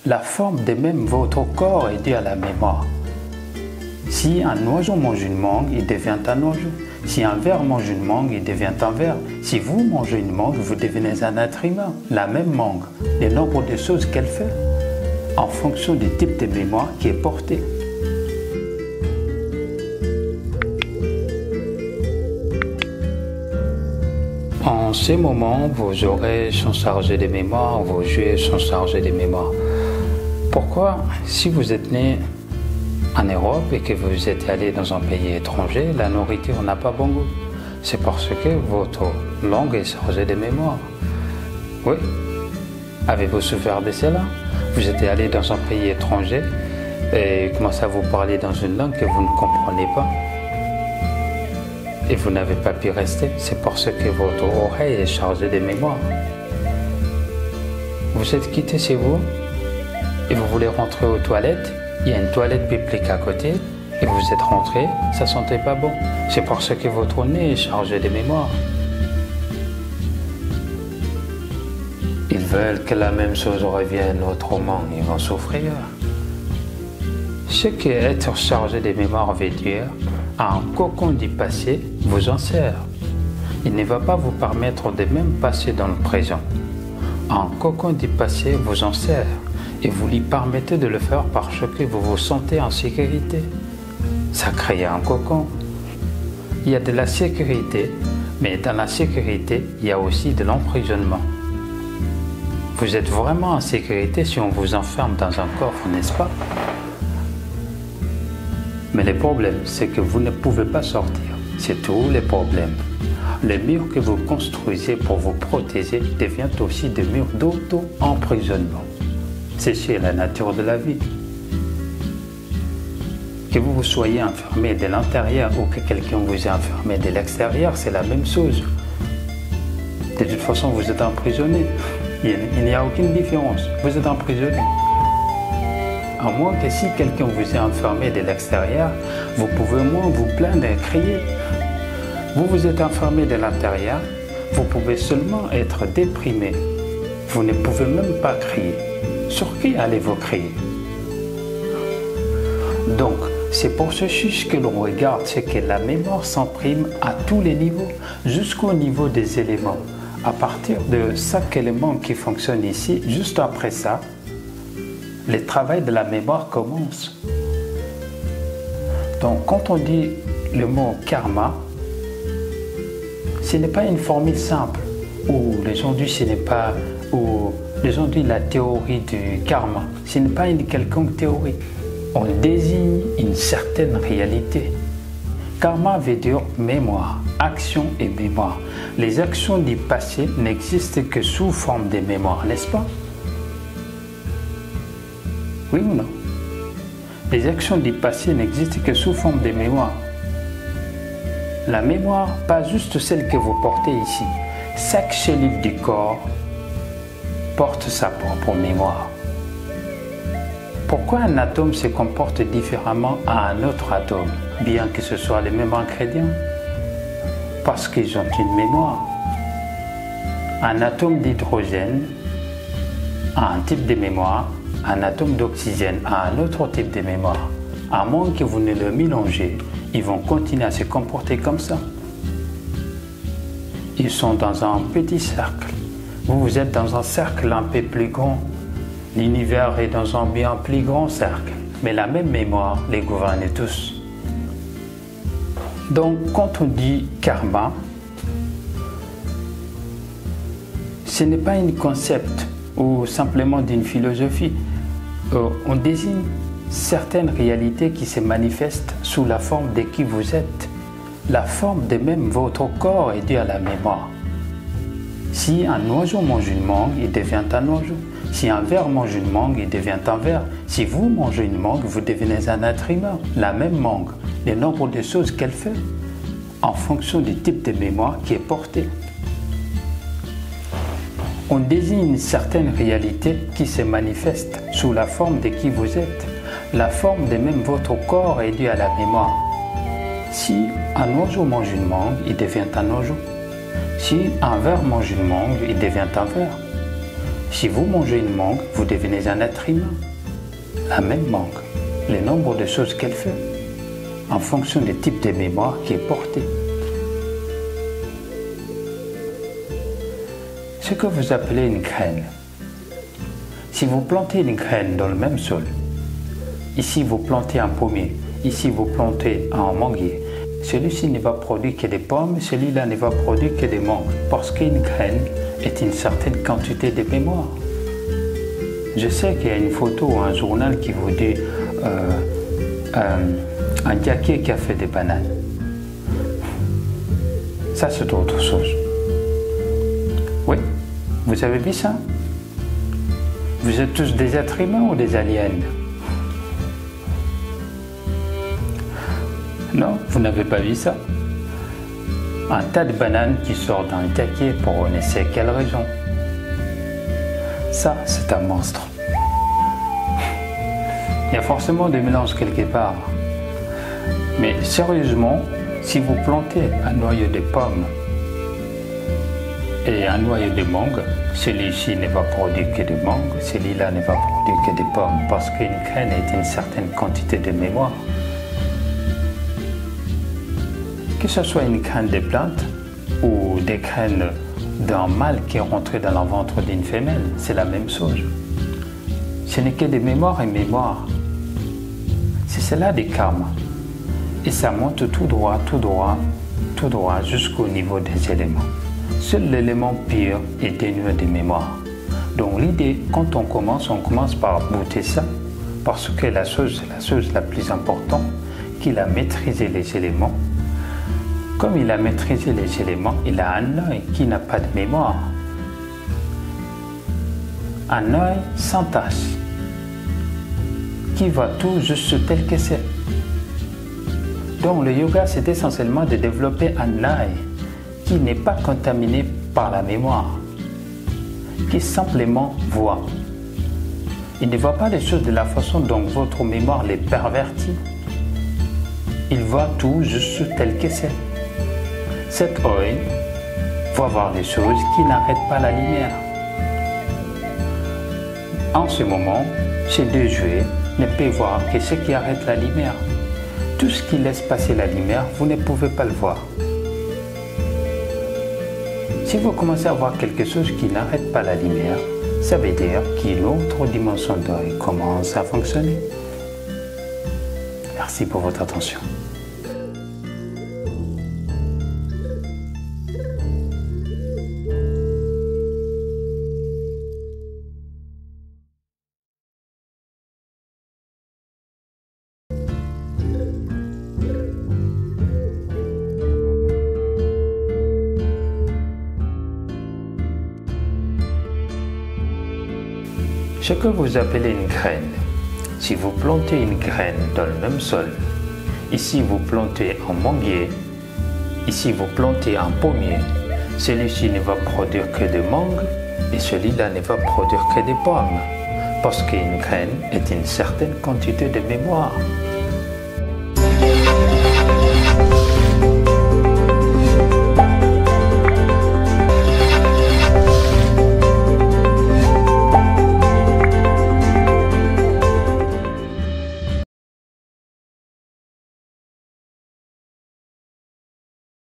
La forme de même votre corps est due à la mémoire. Si un oiseau mange une mangue, il devient un oiseau. Si un ver mange une mangue, il devient un ver. Si vous mangez une mangue, vous devenez un être humain. La même mangue, le nombre de choses qu'elle fait, en fonction du type de mémoire qui est porté. En ces moments, vos oreilles sont chargées de mémoire, vos yeux sont chargés de mémoire. Pourquoi, si vous êtes né en Europe et que vous êtes allé dans un pays étranger, la nourriture n'a pas bon goût? C'est parce que votre langue est chargée de mémoire. Oui. Avez-vous souffert de cela? Vous êtes allé dans un pays étranger et commencez à vous parler dans une langue que vous ne comprenez pas. Et vous n'avez pas pu rester. C'est parce que votre oreille est chargée de mémoire. Vous êtes quitté chez vous et vous voulez rentrer aux toilettes. Il y a une toilette publique à côté et vous êtes rentré, ça sentait pas bon. C'est parce que votre nez est chargé de mémoire. Ils veulent que la même chose revienne autrement, ils vont souffrir. Ce que être chargé de mémoire veut dire, un cocon du passé vous en sert. Il ne va pas vous permettre de même passer dans le présent. Un cocon du passé vous en sert. Et vous lui permettez de le faire parce que vous vous sentez en sécurité. Ça crée un cocon. Il y a de la sécurité, mais dans la sécurité, il y a aussi de l'emprisonnement. Vous êtes vraiment en sécurité si on vous enferme dans un coffre, n'est-ce pas? Mais le problème, c'est que vous ne pouvez pas sortir. C'est tout le problème. Les murs que vous construisez pour vous protéger deviennent aussi des murs d'auto-emprisonnement. C'est la nature de la vie. Que vous soyez enfermé de l'intérieur ou que quelqu'un vous ait enfermé de l'extérieur, c'est la même chose. De toute façon, vous êtes emprisonné. Il n'y a aucune différence. Vous êtes emprisonné. À moins que si quelqu'un vous ait enfermé de l'extérieur, vous pouvez moins vous plaindre et crier. Vous êtes enfermé de l'intérieur, vous pouvez seulement être déprimé. Vous ne pouvez même pas crier. Sur qui allez-vous crier? Donc, c'est pour ceci que l'on regarde ce que la mémoire s'imprime à tous les niveaux, jusqu'au niveau des éléments. À partir de chaque élément qui fonctionne ici, juste après ça, le travail de la mémoire commence. Donc, quand on dit le mot karma, ce n'est pas une formule simple, ou les gens disent ce n'est pas... ou les gens disent la théorie du karma. Ce n'est pas une quelconque théorie. On désigne une certaine réalité. Karma veut dire mémoire, action et mémoire. Les actions du passé n'existent que sous forme de mémoire, n'est-ce pas? Oui ou non? Les actions du passé n'existent que sous forme de mémoire. La mémoire, pas juste celle que vous portez ici. Chaque cellule du corps porte sa propre mémoire. Pourquoi un atome se comporte différemment à un autre atome, bien que ce soit les mêmes ingrédients? Parce qu'ils ont une mémoire. Un atome d'hydrogène a un type de mémoire, un atome d'oxygène a un autre type de mémoire. À moins que vous ne le mélangez, ils vont continuer à se comporter comme ça. Ils sont dans un petit cercle. Vous êtes dans un cercle un peu plus grand. L'univers est dans un bien plus grand cercle. Mais la même mémoire les gouverne tous. Donc, quand on dit karma, ce n'est pas un concept ou simplement d'une philosophie. On désigne certaines réalités qui se manifestent sous la forme de qui vous êtes. La forme de même votre corps est due à la mémoire. Si un oiseau mange une mangue, il devient un oiseau. Si un ver mange une mangue, il devient un ver. Si vous mangez une mangue, vous devenez un être humain. La même mangue, le nombre de choses qu'elle fait, en fonction du type de mémoire qui est porté. On désigne une certaine réalité qui se manifeste sous la forme de qui vous êtes. La forme de même votre corps est due à la mémoire. Si un oiseau mange une mangue, il devient un oiseau. Si un ver mange une mangue, il devient un ver. Si vous mangez une mangue, vous devenez un être humain. La même mangue, le nombre de choses qu'elle fait, en fonction du type de mémoire qui est porté. Ce que vous appelez une graine. Si vous plantez une graine dans le même sol, ici vous plantez un pommier, ici vous plantez un manguier, celui-ci ne va produire que des pommes, celui-là ne va produire que des mangues, parce qu'une graine est une certaine quantité de mémoire. Je sais qu'il y a une photo ou un journal qui vous dit un jaquet qui a fait des bananes. Ça, c'est autre chose. Oui, vous avez vu ça? Vous êtes tous des êtres humains ou des aliens? Non, vous n'avez pas vu ça? Un tas de bananes qui sort d'un jaquet pour on ne sait quelle raison. Ça, c'est un monstre. Il y a forcément des mélanges quelque part. Mais sérieusement, si vous plantez un noyau de pommes et un noyau de mangue, celui-ci ne va produire que des mangues, celui-là ne va produire que des pommes, parce qu'une graine est une certaine quantité de mémoire. Que ce soit une graine de plante ou des graines d'un mâle qui est rentré dans le ventre d'une femelle, c'est la même chose. Ce n'est que des mémoires et mémoires. C'est cela des karmas. Et ça monte tout droit, tout droit, tout droit jusqu'au niveau des éléments. Seul l'élément pur est dénué de mémoire. Donc l'idée, quand on commence par goûter ça, parce que la chose la plus importante, qu'il a maîtrisé les éléments. Comme il a maîtrisé les éléments, il a un œil qui n'a pas de mémoire. Un œil sans tache, qui voit tout juste tel que c'est. Donc le yoga, c'est essentiellement de développer un œil qui n'est pas contaminé par la mémoire, qui simplement voit. Il ne voit pas les choses de la façon dont votre mémoire les pervertit. Il voit tout juste tel que c'est. Cet œil va voir des choses qui n'arrêtent pas la lumière. En ce moment, ces deux yeux ne peuvent voir que ce qui arrête la lumière. Tout ce qui laisse passer la lumière, vous ne pouvez pas le voir. Si vous commencez à voir quelque chose qui n'arrête pas la lumière, ça veut dire qu'une autre dimension d'œil commence à fonctionner. Merci pour votre attention. Ce que vous appelez une graine, si vous plantez une graine dans le même sol, ici vous plantez un manguier, ici vous plantez un pommier, celui-ci ne va produire que des mangues et celui-là ne va produire que des pommes, parce qu'une graine est une certaine quantité de mémoire.